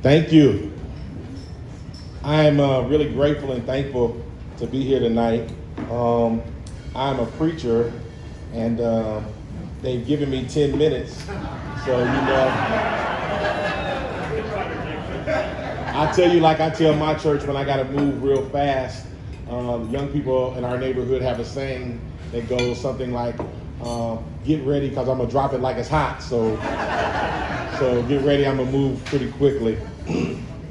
Thank you. I am really grateful and thankful to be here tonight. I'm a preacher, and they've given me 10 minutes. So, I tell you like I tell my church when I got to move real fast. Young people in our neighborhood have a saying that goes something like, get ready because I'm going to drop it like it's hot. So get ready, I'm going to move pretty quickly.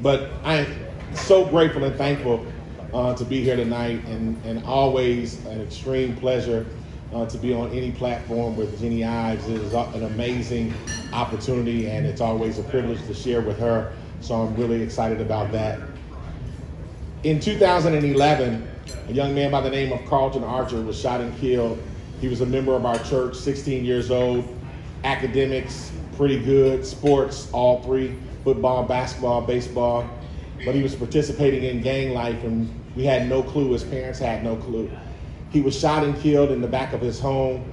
But I'm so grateful and thankful to be here tonight, and always an extreme pleasure to be on any platform with Jenny Ives. It is an amazing opportunity, and it's always a privilege to share with her. So I'm really excited about that. In 2011, a young man by the name of Carlton Archer was shot and killed. He was a member of our church, 16 years old, academics, pretty good, sports, all three, football, basketball, baseball. But he was participating in gang life, and we had no clue. His parents had no clue. He was shot and killed in the back of his home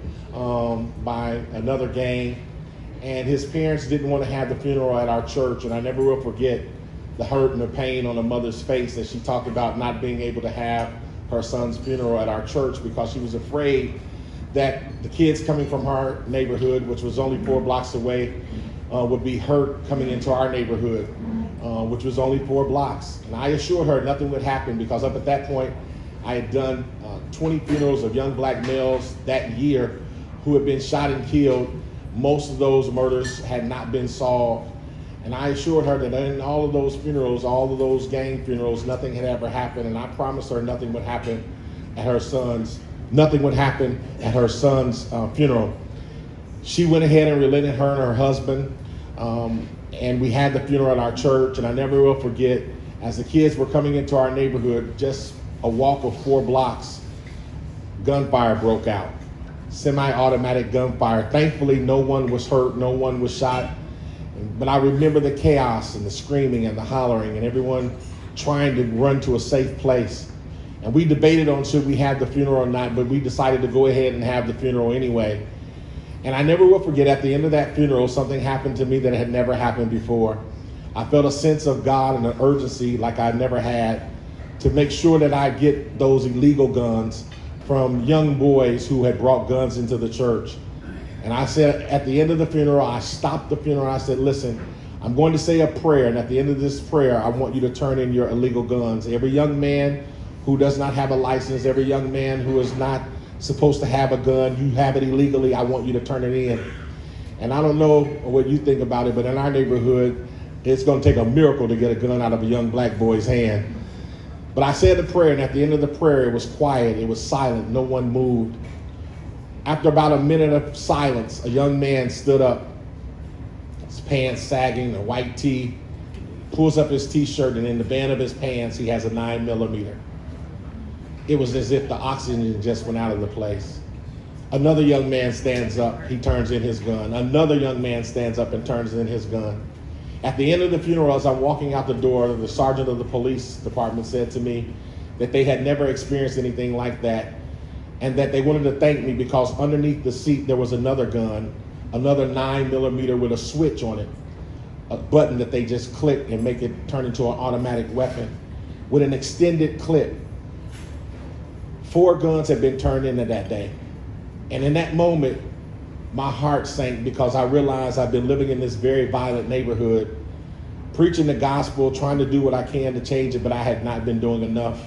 by another gang. And his parents didn't want to have the funeral at our church. And I never will forget the hurt and the pain on a mother's face as she talked about not being able to have her son's funeral at our church because she was afraid that the kids coming from her neighborhood, which was only 4 blocks away, would be hurt coming into our neighborhood, which was only 4 blocks. And I assured her nothing would happen because up at that point, I had done 20 funerals of young black males that year who had been shot and killed. Most of those murders had not been solved. And I assured her that in all of those funerals, all of those gang funerals, nothing had ever happened. And I promised her nothing would happen at her son's funeral. She went ahead and relented, her and her husband. And we had the funeral at our church. And I never will forget, as the kids were coming into our neighborhood, just a walk of 4 blocks, gunfire broke out. Semi-automatic gunfire. Thankfully, no one was hurt, no one was shot. But I remember the chaos and the screaming and the hollering and everyone trying to run to a safe place. And we debated on should we have the funeral or not, but we decided to go ahead and have the funeral anyway. And I never will forget, at the end of that funeral, something happened to me that had never happened before. I felt a sense of God and an urgency like I never had to make sure that I get those illegal guns from young boys who had brought guns into the church. And I said, at the end of the funeral, I stopped the funeral. I said, listen, I'm going to say a prayer. And at the end of this prayer, I want you to turn in your illegal guns. Every young man who does not have a license, every young man who is not supposed to have a gun, you have it illegally, I want you to turn it in. And I don't know what you think about it, but in our neighborhood, it's going to take a miracle to get a gun out of a young black boy's hand. But I said the prayer, and at the end of the prayer, it was quiet, it was silent, no one moved. After about a minute of silence, a young man stood up, his pants sagging, a white tee, pulls up his t-shirt, and in the band of his pants, he has a 9mm. It was as if the oxygen just went out of the place. Another young man stands up, he turns in his gun. Another young man stands up and turns in his gun. At the end of the funeral, as I'm walking out the door, the sergeant of the police department said to me that they had never experienced anything like that, and that they wanted to thank me because underneath the seat there was another gun, another 9mm with a switch on it, a button that they just click and make it turn into an automatic weapon with an extended clip. 4 guns had been turned in that day. And in that moment, my heart sank because I realized I've been living in this very violent neighborhood, preaching the gospel, trying to do what I can to change it, but I had not been doing enough.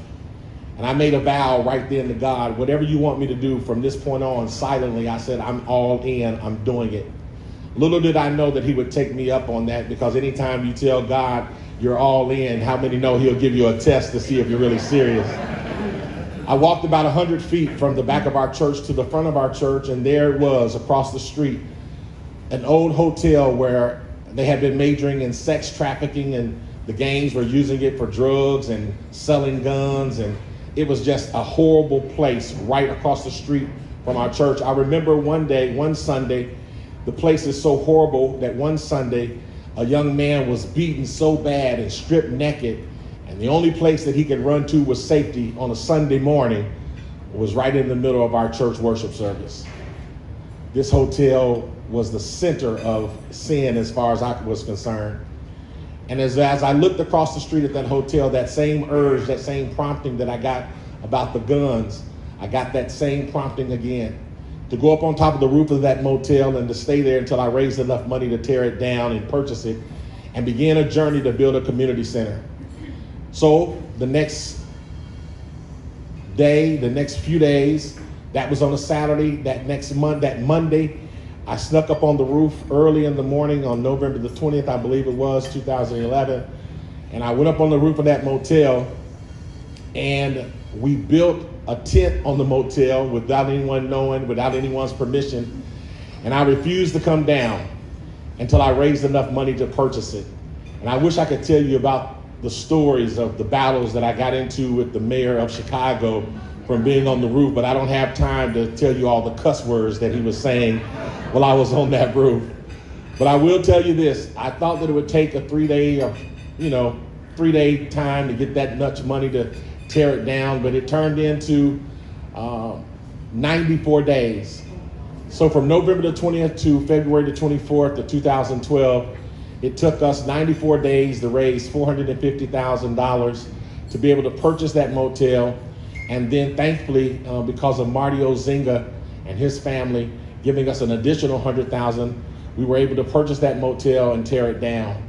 And I made a vow right then to God, whatever you want me to do from this point on, silently, I said, I'm all in, I'm doing it. Little did I know that he would take me up on that, because anytime you tell God you're all in, how many know he'll give you a test to see if you're really serious? I walked about 100 feet from the back of our church to the front of our church, and there it was across the street, an old hotel where they had been majoring in sex trafficking, and the gangs were using it for drugs and selling guns, and it was just a horrible place right across the street from our church. I remember one Sunday, the place is so horrible that one Sunday, a young man was beaten so bad and stripped naked, and the only place that he could run to with safety on a Sunday morning was right in the middle of our church worship service. This hotel was the center of sin as far as I was concerned. And as I looked across the street at that hotel, that same urge, that same prompting that I got about the guns, I got that same prompting again to go up on top of the roof of that motel and to stay there until I raised enough money to tear it down and purchase it and begin a journey to build a community center. So the next day, the next few days, that was on a Saturday, that Monday, I snuck up on the roof early in the morning on November the 20th, I believe it was, 2011. And I went up on the roof of that motel and we built a tent on the motel without anyone knowing, without anyone's permission. And I refused to come down until I raised enough money to purchase it. And I wish I could tell you about the stories of the battles that I got into with the mayor of Chicago from being on the roof, but I don't have time to tell you all the cuss words that he was saying while I was on that roof. But I will tell you this, I thought that it would take a 3-day time to get that much money to tear it down, but it turned into 94 days. So from November the 20th to February the 24th of 2012, it took us 94 days to raise $450,000 to be able to purchase that motel. And then thankfully, because of Marty Ozinga and his family giving us an additional $100,000, we were able to purchase that motel and tear it down.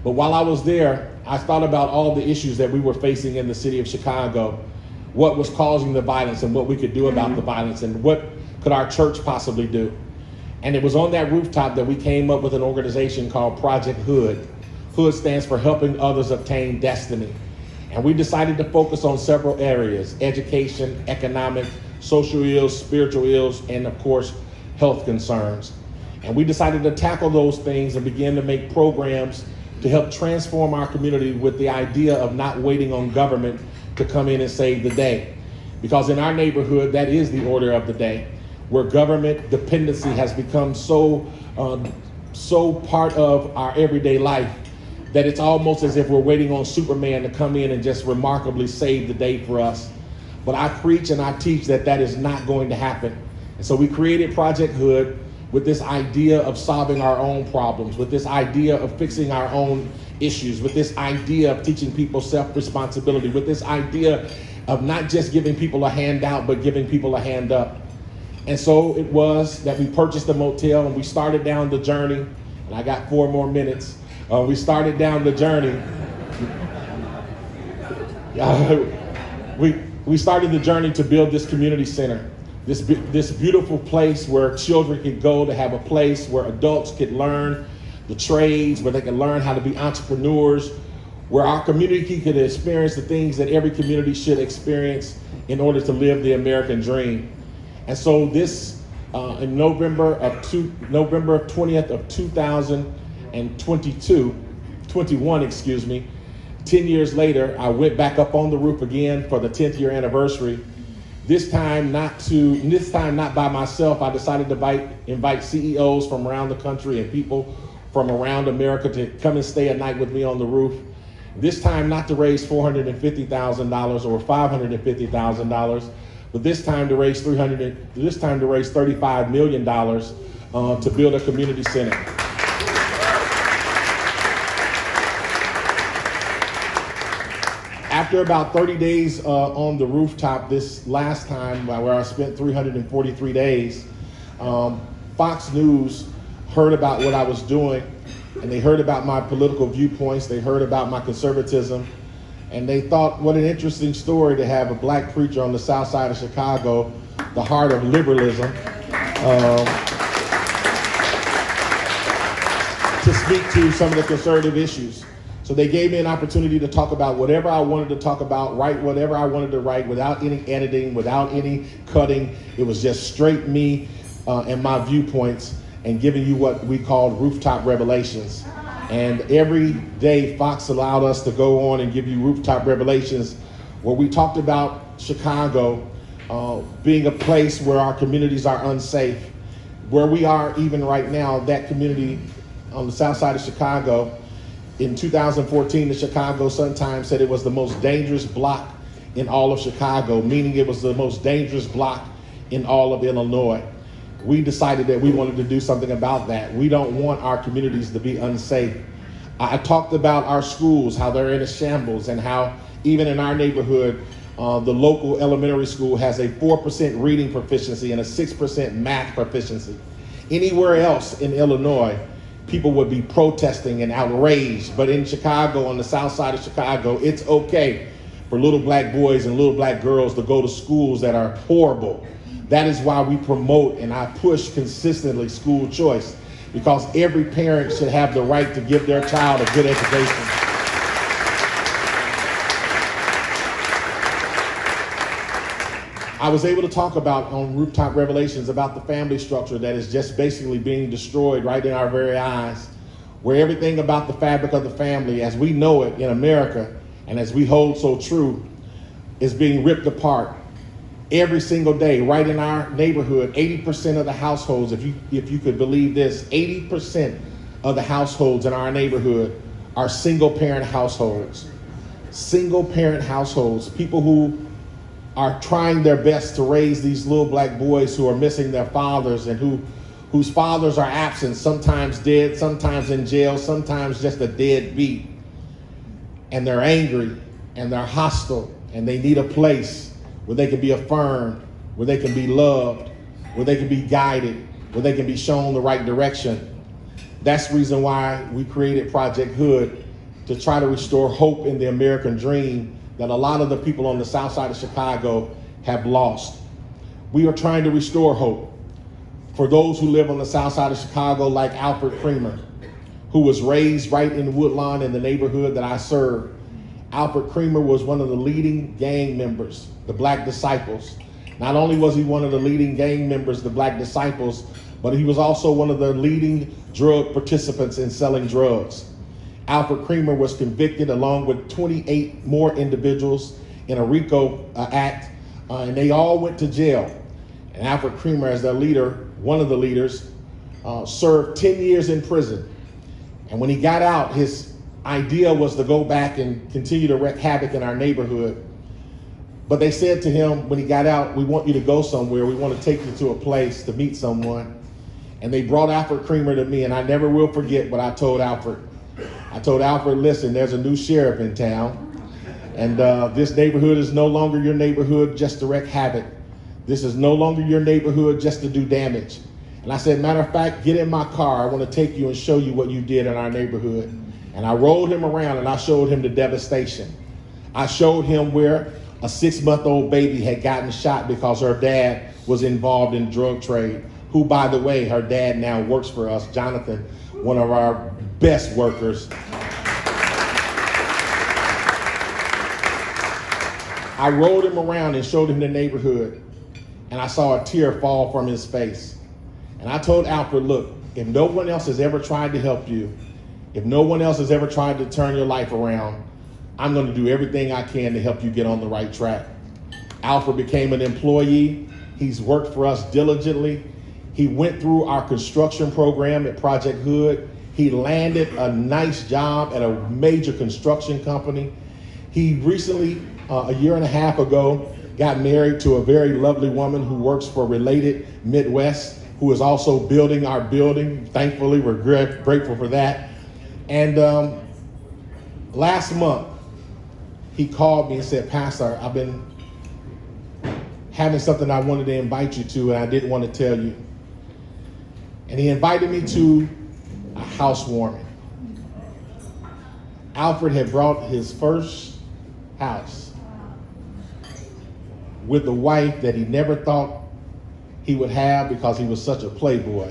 But while I was there, I thought about all the issues that we were facing in the city of Chicago, what was causing the violence and what we could do about the violence and what could our church possibly do. And it was on that rooftop that we came up with an organization called Project Hood. Hood stands for Helping Others Obtain Destiny. And we decided to focus on several areas: education, economic, social ills, spiritual ills, and of course, health concerns. And we decided to tackle those things and begin to make programs to help transform our community with the idea of not waiting on government to come in and save the day. Because in our neighborhood, that is the order of the day, where government dependency has become so part of our everyday life that it's almost as if we're waiting on Superman to come in and just remarkably save the day for us. But I preach and I teach that that is not going to happen. And so we created Project Hood with this idea of solving our own problems, with this idea of fixing our own issues, with this idea of teaching people self-responsibility, with this idea of not just giving people a handout, but giving people a hand up. And so it was that we purchased a motel and we started down the journey, and I got 4 more minutes. We started down the journey. We started the journey to build this community center, this beautiful place where children could go to have a place where adults could learn the trades, where they could learn how to be entrepreneurs, where our community could experience the things that every community should experience in order to live the American dream. And so this, in November 20th of 2021, 10 years later, I went back up on the roof again for the 10th year anniversary. This time not by myself. I decided to invite CEOs from around the country and people from around America to come and stay a night with me on the roof. This time not to raise $450,000 or $550,000, but this time to raise $35 million to build a community center. After about 30 days on the rooftop this last time, where I spent 343 days, Fox News heard about what I was doing, and they heard about my political viewpoints, they heard about my conservatism, and they thought, what an interesting story to have a black preacher on the south side of Chicago, the heart of liberalism, to speak to some of the conservative issues. So they gave me an opportunity to talk about whatever I wanted to talk about, write whatever I wanted to write, without any editing, without any cutting. It was just straight me and my viewpoints, and giving you what we called Rooftop Revelations. And every day Fox allowed us to go on and give you Rooftop Revelations, where we talked about Chicago being a place where our communities are unsafe. Where we are even right now, that community on the south side of Chicago, in 2014, the Chicago Sun-Times said it was the most dangerous block in all of Chicago, meaning it was the most dangerous block in all of Illinois. We decided that we wanted to do something about that. We don't want our communities to be unsafe. I talked about our schools, how they're in a shambles, and how even in our neighborhood, the local elementary school has a 4% reading proficiency and a 6% math proficiency. Anywhere else in Illinois, people would be protesting and outraged. But in Chicago, on the south side of Chicago, it's okay for little black boys and little black girls to go to schools that are horrible. That is why we promote and I push consistently school choice, because every parent should have the right to give their child a good education. I was able to talk about on Rooftop Revelations about the family structure that is just basically being destroyed right in our very eyes, where everything about the fabric of the family as we know it in America and as we hold so true is being ripped apart every single day. Right in our neighborhood, 80% of the households, if you could believe this, 80% of the households in our neighborhood are single parent households. Single parent households, people who are trying their best to raise these little black boys who are missing their fathers and whose fathers are absent, sometimes dead, sometimes in jail, sometimes just a deadbeat. And they're angry and they're hostile and they need a place where they can be affirmed, where they can be loved, where they can be guided, where they can be shown the right direction. That's the reason why we created Project Hood, to try to restore hope in the American dream that a lot of the people on the south side of Chicago have lost. We are trying to restore hope for those who live on the south side of Chicago, like Alfred Creamer, who was raised right in Woodlawn in the neighborhood that I serve. Alfred Creamer was one of the leading gang members, the Black Disciples. Not only was he one of the leading gang members, the Black Disciples, but he was also one of the leading drug participants in selling drugs. Alfred Creamer was convicted along with 28 more individuals in a RICO act, and they all went to jail. And Alfred Creamer, as their leader, one of the leaders, served 10 years in prison. And when he got out, his idea was to go back and continue to wreak havoc in our neighborhood. But they said to him when he got out, "We want you to go somewhere. We want to take you to a place to meet someone." And they brought Alfred Creamer to me, and I never will forget what I told Alfred. I told Alfred, "Listen, there's a new sheriff in town, and this neighborhood is no longer your neighborhood just to wreak havoc. This is no longer your neighborhood just to do damage." And I said, "Matter of fact, get in my car. I want to take you and show you what you did in our neighborhood." And I rolled him around and I showed him the devastation. I showed him where a 6-month-old baby had gotten shot because her dad was involved in drug trade, who, by the way, her dad now works for us, Jonathan, one of our best workers. I rolled him around and showed him the neighborhood, and I saw a tear fall from his face. And I told Alfred, "Look, if no one else has ever tried to help you, if no one else has ever tried to turn your life around, I'm going to do everything I can to help you get on the right track." Alfred became an employee. He's worked for us diligently. He went through our construction program at Project Hood. He landed a nice job at a major construction company. He recently, a year and a half ago, got married to a very lovely woman who works for Related Midwest, who is also building our building. Thankfully, we're grateful for that. And last month, he called me and said, "Pastor, I've been having something I wanted to invite you to, and I didn't want to tell you." And he invited me to a housewarming. Alfred had brought his first house with a wife that he never thought he would have because he was such a playboy.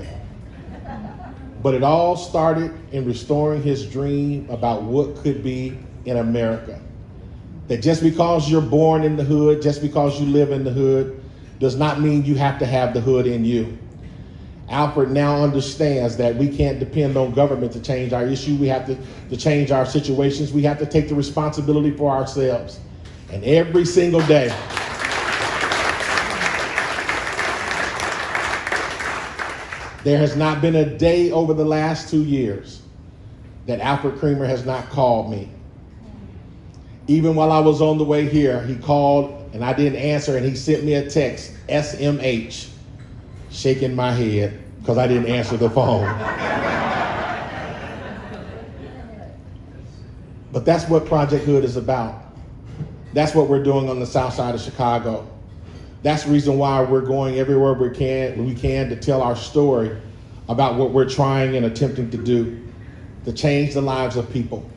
But it all started in restoring his dream about what could be in America. That just because you're born in the hood, just because you live in the hood, does not mean you have to have the hood in you. Alfred now understands that we can't depend on government to change our issue. We have to change our situations. We have to take the responsibility for ourselves. And every single day, there has not been a day over the last 2 years that Alfred Creamer has not called me. Even while I was on the way here, he called and I didn't answer, and he sent me a text, SMH, shaking my head because I didn't answer the phone. But that's what Project Hood is about. That's what we're doing on the south side of Chicago. That's the reason why we're going everywhere we can to tell our story about what we're trying and attempting to do to change the lives of people.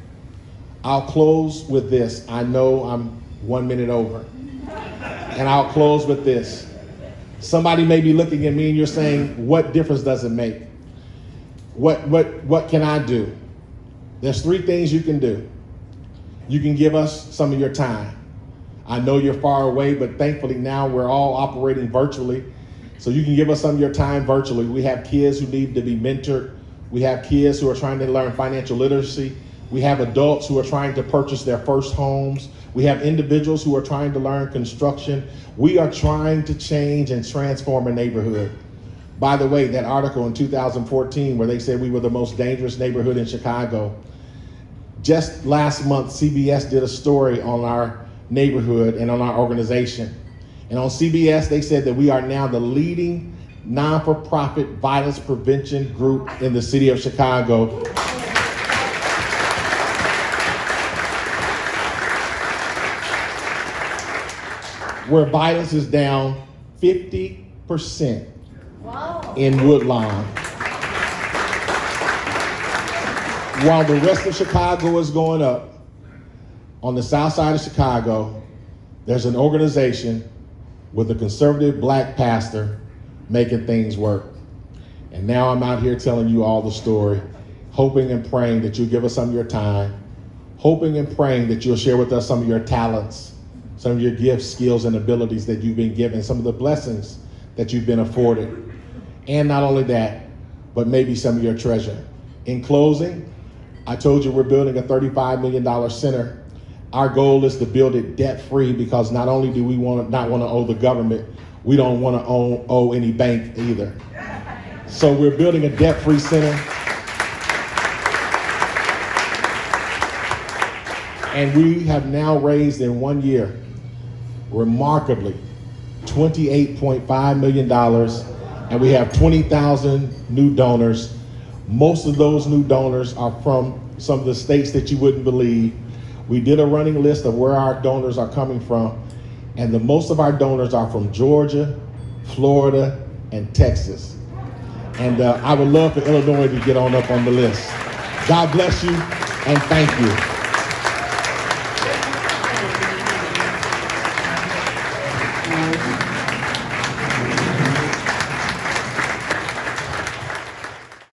I'll close with this. I know I'm 1 minute over. And I'll close with this. Somebody may be looking at me and you're saying, what difference does it make? What can I do? There's 3 things you can do. You can give us some of your time. I know you're far away, but thankfully now we're all operating virtually. So you can give us some of your time virtually. We have kids who need to be mentored. We have kids who are trying to learn financial literacy. We have adults who are trying to purchase their first homes. We have individuals who are trying to learn construction. We are trying to change and transform a neighborhood. By the way, that article in 2014 where they said we were the most dangerous neighborhood in Chicago, just last month, CBS did a story on our neighborhood and on our organization. And on CBS, they said that we are now the leading non-for-profit violence prevention group in the city of Chicago. Where violence is down 50% in Woodlawn. While the rest of Chicago is going up, on the south side of Chicago, there's an organization with a conservative black pastor making things work. And now I'm out here telling you all the story, hoping and praying that you'll give us some of your time, hoping and praying that you'll share with us some of your talents, some of your gifts, skills, and abilities that you've been given, some of the blessings that you've been afforded. And not only that, but maybe some of your treasure. In closing, I told you we're building a $35 million center. Our goal is to build it debt-free because not only do we not want to owe the government, we don't want to owe any bank either. So we're building a debt-free center. And we have now raised in 1 year, remarkably, $28.5 million, and we have 20,000 new donors. Most of those new donors are from some of the states that you wouldn't believe. We did a running list of where our donors are coming from, and most of our donors are from Georgia, Florida, and Texas. And I would love for Illinois to get on up on the list. God bless you, and thank you.